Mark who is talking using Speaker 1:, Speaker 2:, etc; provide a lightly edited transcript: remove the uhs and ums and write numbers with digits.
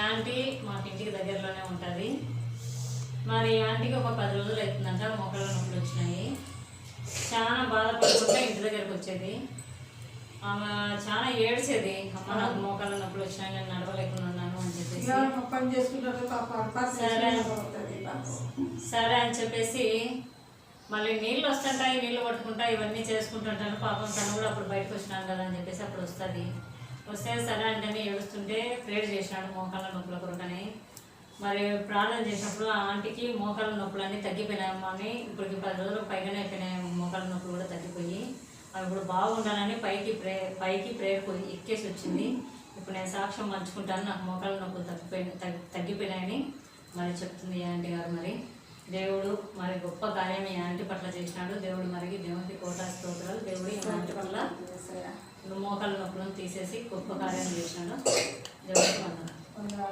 Speaker 1: Aunty మాకు ఇంటికి దగ్గరలోనే ఉంటుంది. మరి ఆంటీకి ఒక 10 రోజులు అవుతుందంట మోకాళ్ళ నొప్పులు వచ్చినాయి. చాలా బాధపడుకుంటే ఇంటి దగ్గరకు వచ్చేది. ఆమె చాలా ఏడ్చేది, అమ్మ నాకు మోకాళ్ళ నొప్పులు వచ్చినాయి, నేను నడవలేకుండా ఉన్నాను అని చెప్పేసి. సరే అని చెప్పేసి మళ్ళీ నీళ్ళు వస్తుంటాయి, నీళ్ళు పట్టుకుంటా ఇవన్నీ చేసుకుంటుంటాను. పాపం తను కూడా అప్పుడు బయటకు వచ్చినాను కదా అని చెప్పేసి అప్పుడు వస్తుంది. వస్తే సరే అంటేనే ఏడుస్తుంటే ప్రేయర్ చేసినాడు మోకాళ్ళ నొప్పుల కొరకని. మరి ప్రార్థన చేసినప్పుడు ఆ ఆంటీకి మోకాళ్ళ నొప్పులన్నీ తగ్గిపోయినాయమ్మా అని. ఇప్పటికి 10 రోజులకు పైగానే అయిపోయినాయి, మోకాళ్ళ నొప్పులు కూడా తగ్గిపోయి అవి ఇప్పుడు బాగుండాలని పైకి ప్రేయర్ ఎక్కేసి వచ్చింది. ఇప్పుడు నేను సాక్ష్యం పంచుకుంటాను, నాకు మోకాళ్ళ నొప్పులు తగ్గిపోయినాయని మరి చెప్తుంది ఈ ఆంటీ గారు. మరి దేవుడు మరి గొప్ప కార్యం ఈ ఆంటీ పట్ల చేసినాడు. దేవుడు మరి దేవునికి కోటా స్తోత్రాలు. దేవుడు ఈ ఆంటీ పట్ల మోకాళ్ళ నొప్పులను తీసేసి గొప్ప కార్యం చేసినాడు. దేవుడికి